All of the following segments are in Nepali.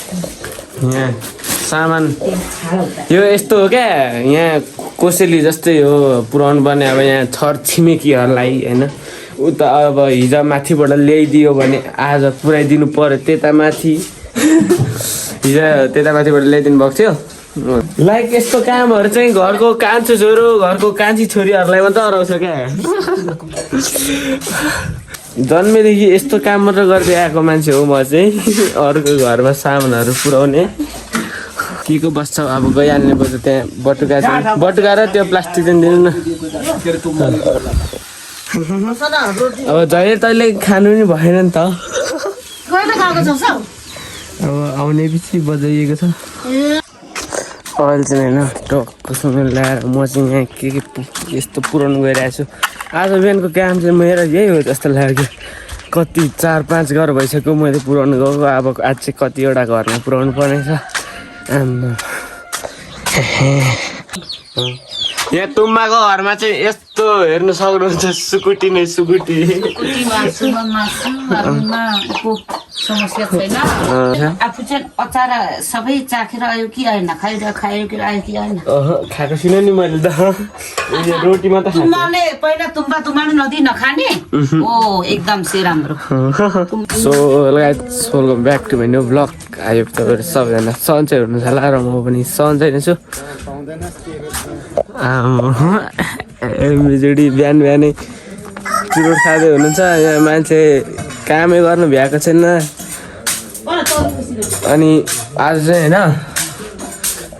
यहाँ सामान यो यस्तो हो क्या यहाँ कोसेली जस्तै हो पुराउनु पर्ने अब यहाँ छर छिमेकीहरूलाई होइन उता अब हिजो माथिबाट ल्याइदियो भने आज पुऱ्याइदिनु पर्यो त्यता माथि हिजो त्यता माथिबाट ल्याइदिनु भएको थियो लाइक यस्तो कामहरू चाहिँ घरको कान्छो छोरो घरको कान्छी छोरीहरूलाई मात्रै अराउँछ क्या जन्मेदेखि यस्तो काम मात्र गर्दै आएको मान्छे हो म चाहिँ अरूको घरमा सामानहरू पुऱ्याउने के को बस्छ अब गइहाल्ने पर्छ त्यहाँ बटुका र त्यो प्लास्टिक चाहिँ दिनु न अब जहिले तैँले खानु नि भएन नि त अब आउने पछि बजाइएको छ अहिले चाहिँ होइन टक्कसँग ल्याएर म चाहिँ यहाँ के यस्तो पुऱ्याउनु गइरहेको छु आज बिहानको काम चाहिँ मेरो यही हो जस्तो लाग्यो कति 4-5 घर भइसक्यो मैले पुऱ्याउनु गएको अब आज चाहिँ कतिवटा घरमा पुऱ्याउनु पर्ने छ यहाँ तुम्बाको घरमा चाहिँ यस्तो हेर्नु सक्नुहुन्छ सुकुटी नै सुकुटी समस्या छैन आफू चाहिँ अचार सबै चाखेर आयो कि आएन खायो कि आयो कि आएन खाएको छुइनँ नि मैले त रोटी मात्र तुम्बाले पहिला तुम्बा नदी नखाने ओ एकदम से राम्रो so welcome back to my new blog आयो तपाईँहरू सबैजना सन्चै हुनुहुन्छ होला र म पनि सन्चै नै छु जोडी बिहान बिहानै चुरोट खाँदै हुनुहुन्छ यहाँ मान्छे कामै गर्नु भ्याएको छैन अनि आज चाहिँ होइन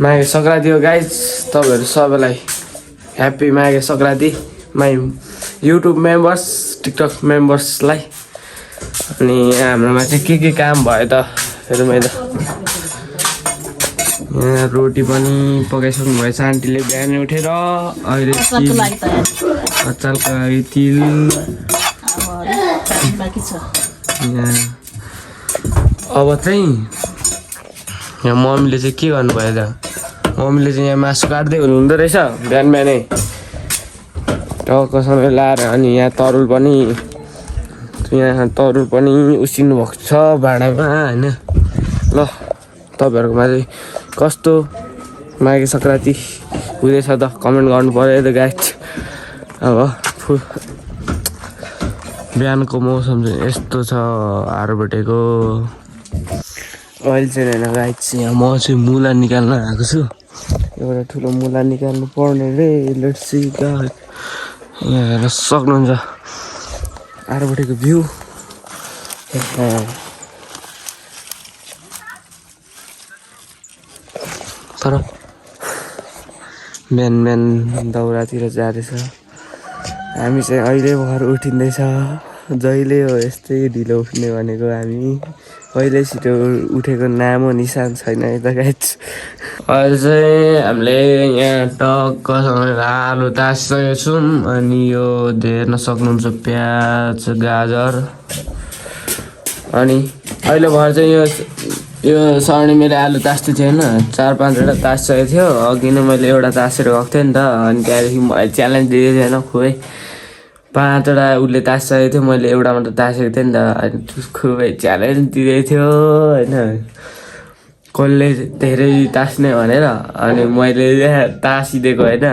माघे सङ्क्रान्ति हो गाइज तपाईँहरू सबैलाई happy Maghe Sankranti my YouTube members TikTok मेम्बर्सलाई अनि हाम्रोमा चाहिँ के काम भयो त हेरौँ मैले यहाँ रोटी पनि पकाइसक्नु भएछ आन्टीले बिहान उठेर अहिले अचारको लागि तिल यहाँ अब चाहिँ यहाँ मम्मीले चाहिँ के गर्नुभयो त मम्मीले चाहिँ यहाँ मासु काट्दै हुनुहुँदो रहेछ बिहान बिहानै टक्कसँग लाएर अनि यहाँ तरुल पनि उसिन्नु भएको छ भाँडामा होइन ल तपाईँहरूकोमा चाहिँ कस्तो माघे सङ्क्रान्ति हुँदैछ त कमेन्ट गर्नु पर्यो त गाइज अब बिहानको मौसम चाहिँ यस्तो छ हारबटेको अहिले चाहिँ होइन गाइज यहाँ म चाहिँ मुला निकाल्न आएको छु एउटा ठुलो मुला निकाल्नु पर्ने रे लेट्स सी गाइज यहाँ हेर्न सक्नुहुन्छ हारबटेको भ्यू तर बिहान दाउरातिर जाँदैछ हामी चाहिँ अहिले भर उठिँदैछ जहिले हो यस्तै ढिलो उठ्ने भनेको हामी कहिले छिटो उठेको नाम हो निशान छैन यता गाइज अहिले चाहिँ हामीले यहाँ टक्कसँग आलु तासिसकेको छौँ अनि यो हेर्न सक्नुहुन्छ प्याज गाजर अनि अहिले भर चाहिँ यो सरले मैले आलु तास्दै थिएँ होइन 4-5वटा तासिसकेको थियो अघि नै मैले एउटा तासेर गएको थिएँ नि त अनि त्यहाँदेखि मैले च्यालेन्ज दिएको थिएँ होइन खुबै 5वटा उसले तासिसकेको थियो मैले एउटा मात्र तासेको थिएँ नि त अनि खुबै च्यालेन्ज दिँदै थियो होइन कसले धेरै तास्ने भनेर अनि मैले तासिदिएको होइन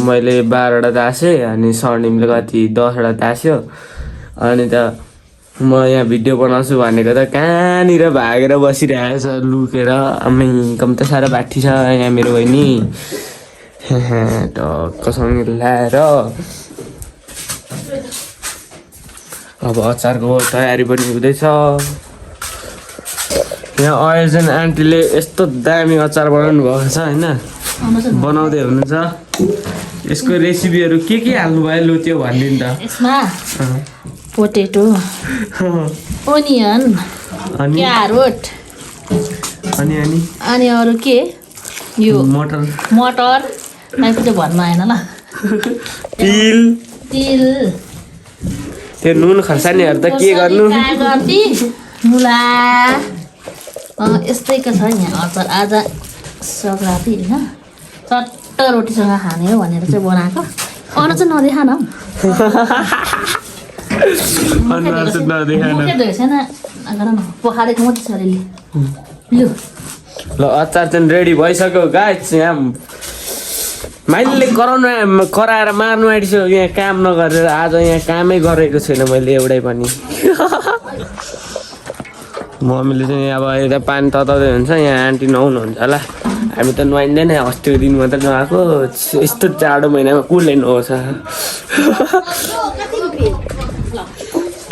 मैले 12वटा तासेँ अनि स्वर्णिमले कति 10वटा तास्यो अनि त म यहाँ भिडियो बनाउँछु भनेको त कहाँनिर भागेर बसिरहेको छ लुकेर आमै कम त साह्रो बाठी छ यहाँ मेरो बहिनी टक्कसँग ल्याएर अब अचारको तयारी पनि हुँदैछ यहाँ आयोजन आन्टीले यस्तो दामी अचार बनाउनु भएको छ होइन बनाउँदै हुनुहुन्छ यसको रेसिपीहरू के हाल्नु भयो लु त्यो भनिदिनु त यसमा पोटेटो ओनियन क्यारोट अनि अरू के यो मटर टाइपको चाहिँ भन्नु आएन ल तिल त्यो नुन खर्सानीहरू त के गर्नु मुला यस्तैको छ यहाँ अचार आज सङ्क्रान्ति होइन चट्ट रोटीसँग खाने हो भनेर चाहिँ बनाएको अरू चाहिँ नदेखान हौ पोखारेको मात्रै छ अलिअलि लु ल अचार चाहिँ रेडी भइसक्यो गाइस। यहाँ मैले कराएर मार्नु आँटिसक्यो यहाँ काम नगरेर। आज यहाँ कामै गरेको छैन मैले एउटै पनि। मम्मीले चाहिँ अब यता पानी तताउँदै हुन्छ, यहाँ आन्टी नुहाउनुहुन्छ होला। हामी त नुहाइँदैन, अस्तिको दिन मात्रै नुहाएको। यस्तो जाडो महिनामा कसले नुहाउँछ।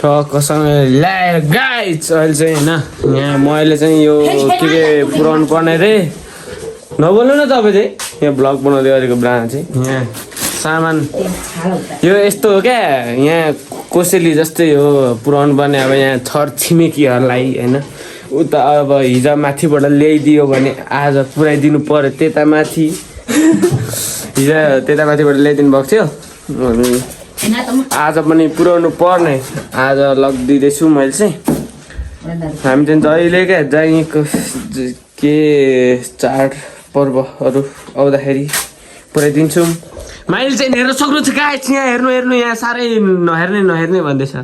टक्कसँग ल्याएर गाइस अहिले चाहिँ होइन यहाँ मैले चाहिँ यो के पुऱ्याउनु पर्ने रे। नबोल्नु न तपाईँ चाहिँ, यहाँ भ्लग बनाउँदै गरेको ब्रान्ड चाहिँ यहाँ सामान यो यस्तो हो क्या। यहाँ कोसेली जस्तै हो पुऱ्याउनु पर्ने। अब यहाँ छर छिमेकीहरूलाई होइन उता अब हिजो माथिबाट ल्याइदियो भने आज पुऱ्याइदिनु पर्यो त्यता माथि। हिजो त्यता माथिबाट ल्याइदिनु भएको थियो, आज पनि पुऱ्याउनु पर्ने। आज लगिदिँदैछु मैले चाहिँ। हामी चाहिँ जहिले क्या जाइको के चाड पर्वहरू आउँदाखेरि पुऱ्याइदिन्छौँ। माइल चाहिँ हेर्न सक्नु छ गाइस, यहाँ हेर्नु यहाँ साह्रै नहेर्ने भन्दैछ।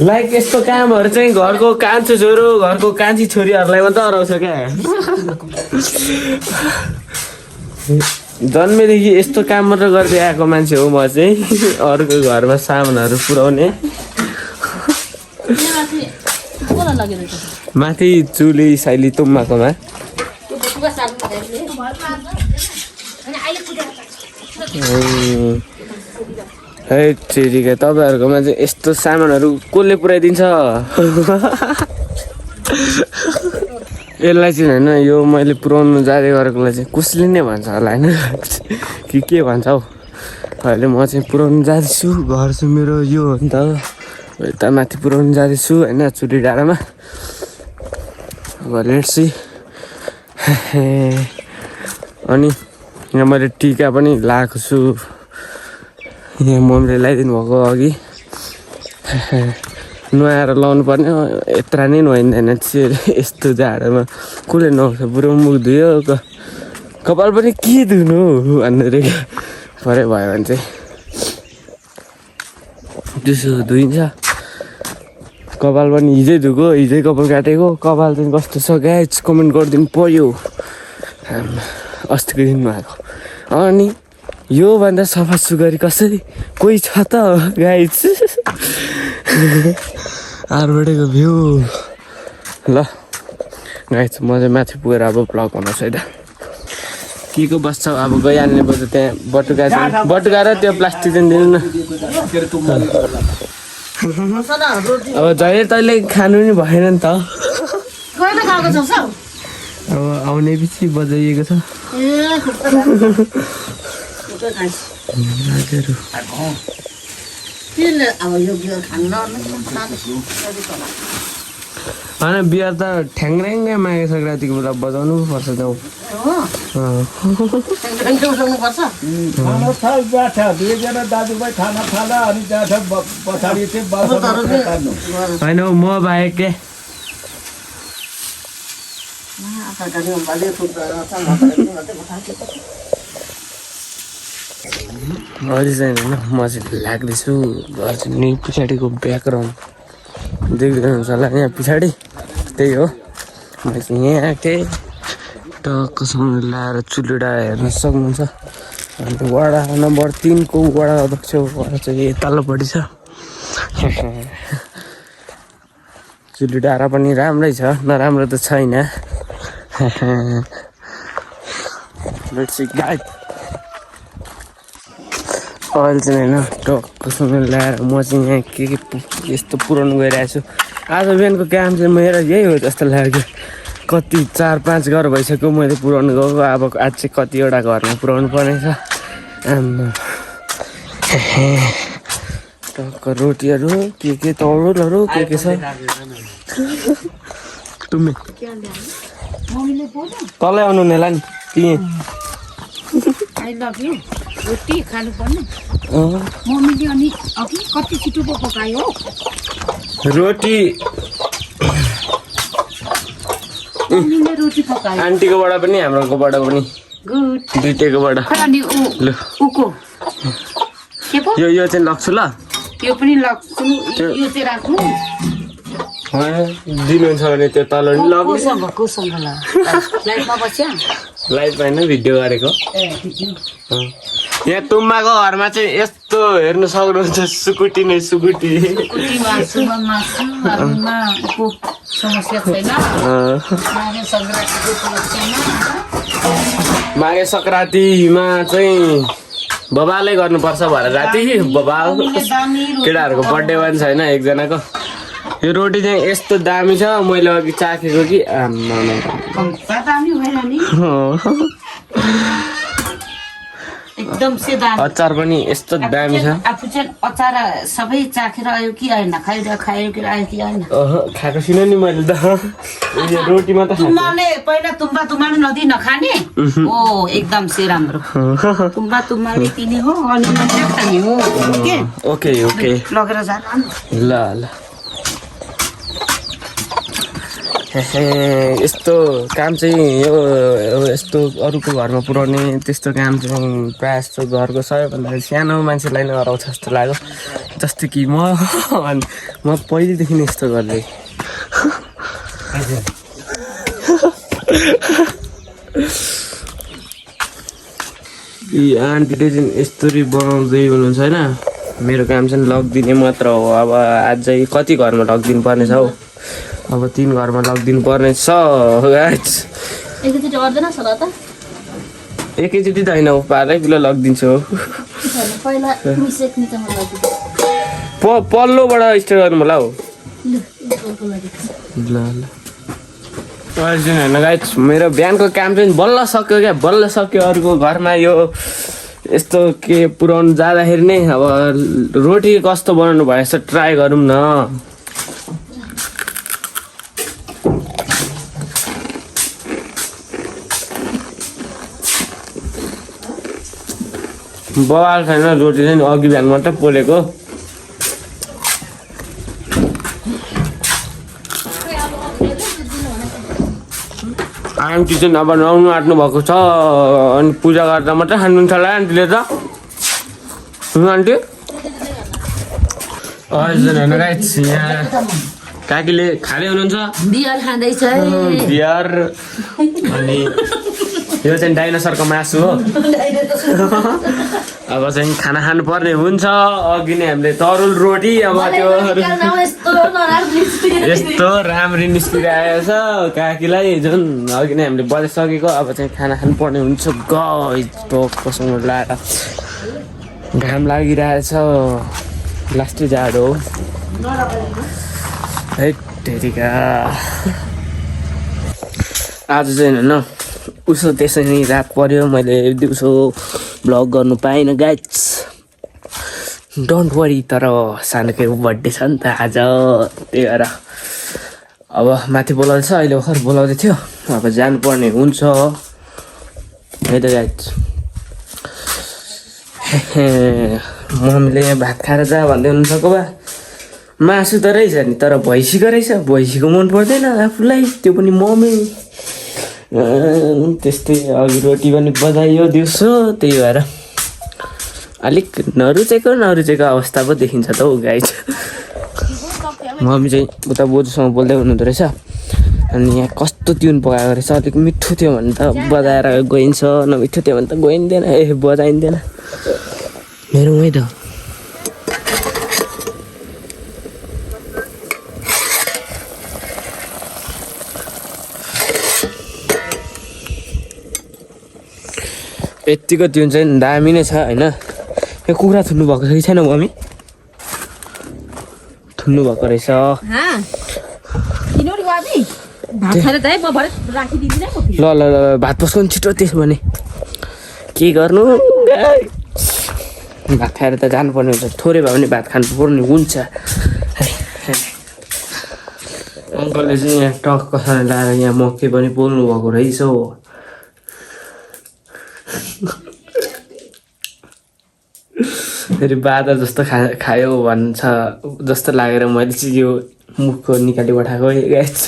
लाइक यस्तो कामहरू चाहिँ घरको कान्छो छोरो घरको कान्छी छोरीहरूलाई मात्रै अराउँछ क्या। जन्मेदेखि यस्तो काम मात्र गर्दै आएको मान्छे हो म चाहिँ। अरूको घरमा सामानहरू पुऱ्याउने। माथि चुली साइली तुम्बाकोमा है चिरिका तपाईँहरूकोमा चाहिँ यस्तो सामानहरू कसले पुऱ्याइदिन्छ। यसलाई चाहिँ होइन यो मैले पुऱ्याउनु जाँदै गरेकोलाई चाहिँ कसले नै भन्छ होला होइन के भन्छ हौ। अहिले म चाहिँ पुऱ्याउनु जाँदैछु, घर चाहिँ मेरो यो हो नि त। यता माथि पुऱ्याउनु जाँदैछु होइन चुरी डाँडामा। अब लेट्स सी। अनि यहाँ मैले टिका पनि लगाएको छु, यहाँ मम्मीले लगाइदिनु भएको अघि। नुहाएर लाउनु पर्ने, यत्रा नै नुहाइँदैन यस्तो जाडोमा। कसले नुहाउँछ, पुरो मुख धुयो कपाल पनि के धुनु भन्ने रे परे भयो भने चाहिँ त्यसो धुइन्छ। कपाल पनि हिजै धुएको, हिजै कपाल काटेको। कपाल चाहिँ कस्तो छ गाइस कमेन्ट गरिदिनु पर्यो। अस्तिको दिनमा आएको। अनि योभन्दा सफा सुग्घरी कसरी कोही छ त गाइस। आरबाटको भ्यू। ल गाइस म चाहिँ माथि पुगेर अब भ्लग बनाउँछु है त। के को बस्छ अब गइहाल्ने पर्छ त्यहाँ। बटुका र त्यो प्लास्टिक चाहिँ दिनु न। अब जहिले तैँले खानु नि भएन नि त। अब आउने पछि बजाइएको छ। होइन बिहार त ठ्याङ्ग्याङ्गै मागेको छ रातिको बेला बजाउनु पर्छ त। होइन म बाहेक के अहिले चाहिँ होइन म चाहिँ लाग्दैछु। घर चाहिँ नि पछाडिको ब्याकग्राउन्ड देख्दै हुन्छ होला यहाँ पछाडि, त्यही हो। मैले चाहिँ यहाँ आएँ टक्कसँग ल्याएर चुलिडा हेर्न सक्नुहुन्छ। अन्त वडा नम्बर 3 को वडा अध्यक्ष वडा चाहिँ तल्लोपट्टि छ। चुली डाँडा पनि राम्रै छ, नराम्रो त छैन। अहिले चाहिँ होइन टक्कसँग ल्याएर म चाहिँ यहाँ के यस्तो पुऱ्याउनु गइरहेको छु। आज बिहानको काम चाहिँ मेरो यही हो जस्तो लाग्यो। कति 4-5 घर भइसक्यो मैले पुऱ्याउनु गएको। अब आज चाहिँ कतिवटा घरमा पुऱ्याउनु पर्ने छ। टक्क रोटीहरू के तौलहरू के छ। तुमी तलै आउनु नेला नि त्यहीँ। रोटी खानु पर्ने मम्मीले अनि अघि कति छिटो पकायो रोटी। मम्मीले रोटी पकायो आन्टीकोबाट पनि हाम्रोकोबाट पनि गुड दुईटैकोबाट। अनि ल उको के पो यो चाहिँ लग्छु ल। त्यो पनि लग्छु यो चाहिँ राख्नु दिनुहुन्छ भने त्यो तल नि लग्ने कोसँग ल लाइटमा बस्या लाइट पाइन भिडियो गरेको यहाँ तुम्बाको घरमा चाहिँ यस्तो हेर्नु सक्नुहुन्छ सुकुटी नै सुकुटी समस्या छैन माघे सङ्क्रान्तिमा चाहिँ बबालै गर्नुपर्छ भनेर राति बबाल केटाहरूको बर्थडे पनि छैन एकजनाको यो रोटी चाहिँ यस्तो दामी छ मैले अघि चाखेको कि एकदम से दामी अचार पनि यस्तो दामी छ आफू चाहिँ अचार सबै चाखेर आयो कि आएन खायो कि आयो कि आएन खाएको छुइनँ नि मैले त यो रोटी मात्र तुम्बाले पहिला तुम्बा नदी नखाने ओ एकदम से राम्रो तुम्बाले तिनी हो अनि खाने हो ओके ओके लगेर जान ल ल यस्तो काम चाहिँ यो यस्तो अरूको घरमा पुऱ्याउने त्यस्तो काम चाहिँ प्रायः जस्तो घरको सबैभन्दा सानो मान्छेलाई नै हराउँछ जस्तो लाग्यो जस्तो कि म पहिलेदेखि नै यस्तो गर्दै आन्टीले चाहिँ यस्तरी बनाउँदै हुनुहुन्छ होइन मेरो काम चाहिँ लगिदिने मात्र हो अब अझै कति घरमा लगिदिनु पर्ने छ हौ अब 3 घरमा लगिदिनु पर्ने छ एकैचोटि अर्दैन छ त एकैचोटि त होइन पारै किलो लगिदिन्छु पहिला मिसेक्ने चाहिँ मलाई पल्लोबाट स्टार्ट गर्नु होला हौ ल ल होइन गाइस मेरो बिहानको काम चाहिँ बल्ल सक्यो क्या बल्ल सक्यो अरूको घरमा यो यस्तो के पुऱ्याउनु जाँदाखेरि नै अब रोटी कस्तो बनाउनु भएछ ट्राई गरौँ न बवाल छैन रोटी चाहिँ अघि बिहान मात्रै पोलेको आन्टी चाहिँ अब नुहाउनु आँट्नु भएको छ अनि पूजा गर्दा मात्रै खानुहुन्छ होला आन्टीले त आन्टी हजुर होइन गाइस यहाँ काकीले खाँदै हुनुहुन्छ बियर खाँदैछ बियर अनि यो चाहिँ डाइनोसरको मासु हो अब चाहिँ खाना खानुपर्ने हुन्छ अघि नै हामीले तरुल रोटी अब त्यो यस्तो राम्ररी निस्किरहेको छ काकीलाई जुन अघि नै हामीले बजाइसकेको अब चाहिँ खाना खानुपर्ने हुन्छ गसँग लाएर घाम लागिरहेछ लास्टै जाडो हो है तेरिका आज चाहिँ होइन उसो त्यसै नै रात पर्यो मैले दिउँसो भ्लग गर्नु पाइनँ गाइस डोन्ट वरी तर सानोको बर्थडे छ नि त आज त्यही भएर अब माथि बोलाउँछ अहिले भर्खर बोलाउँदै थियो अब जानुपर्ने हुन्छ है त गाइस मम्मीले यहाँ भात खाएर जा भन्दै हुनुहुन्छ बा मासु त रहेछ नि तर भैँसीको रहेछ भैँसीको मन पर्दैन आफूलाई त्यो पनि मम्मी त्यस्तै अघि रोटी पनि बजाइयो दिउँसो त्यही भएर अलिक नरुचेको अवस्था पो देखिन्छ त हौ गाइस मम्मी चाहिँ उता बोजूसँग बोल्दै हुनुहुँदो रहेछ अनि यहाँ कस्तो ट्युन पकाएको रहेछ अलिक मिठो थियो भने त बजाएर गइन्छ नमिठो थियो भने त गइँदैन बजाइँदैन मेरोमै त यतिको ट्युन चाहिँ दामी नै छ होइन यो कुखुरा थुन्नु भएको छ कि छैन मम्मी थुन्नु भएको रहेछ ल ल ल भात पस्को नि छिटो त्यसो भने के गर्नु भात खाएर त जानुपर्ने हुन्छ थोरै भए पनि भात खानुपर्ने हुन्छ अङ्कलले चाहिँ यहाँ टक कसरी लाएर यहाँ मकै पनि पोल्नु भएको रहेछ हो फेरि बादा जस्तो खायो भन्छ जस्तो लागेर मैले चाहिँ यो मुखको निकाली पठाएको गाइस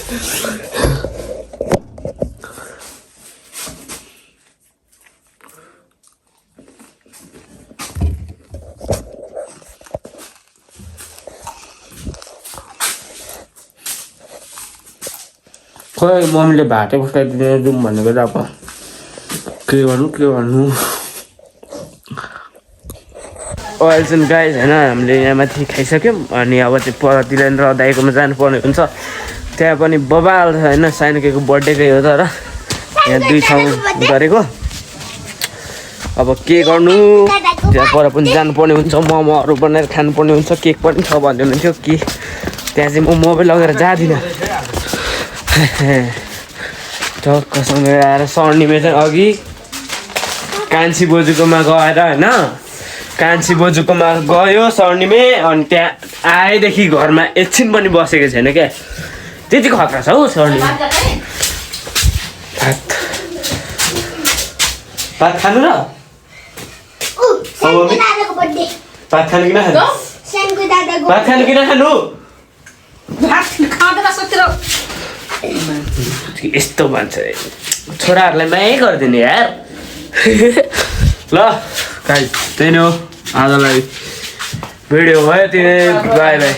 खोइ मम्मीले भाटै फुटाइदिने जाउँ भनेको त अब के गर्नु अहिले चाहिँ गाइज होइन हामीले यहाँ माथि खाइसक्यौँ अनि अब चाहिँ पर दिलेन्द्र दाइकोमा जानुपर्ने हुन्छ त्यहाँ पनि बबाल छ होइन सानोकेको बर्थडेकै हो तर यहाँ 2 ठाउँ गरेको अब के गर्नु त्यहाँ पर पनि जानुपर्ने हुन्छ मोमोहरू बनाएर खानुपर्ने हुन्छ केक पनि छ भन्दै हुनुहुन्थ्यो कि त्यहाँ चाहिँ म मोबाइल लगेर जाँदिनँ टक्कसँग आएर सर्नीमा चाहिँ अघि कान्छी बोजूकोमा गएर होइन कान्छी बोजूकोमा गयो सर्नीमै अनि त्यहाँ आएदेखि घरमा एकछिन पनि बसेको छैन क्या त्यति खतरा छ हौ सर्नीमा भात खानु र भात खानु कि नखानु भात खानु कि नखानु यस्तो भन्छ छोराहरूलाई माया गरिदिने यार ल गाइस त्यही नै हो आजलाई भिडियो भयो त्यही बाई बाई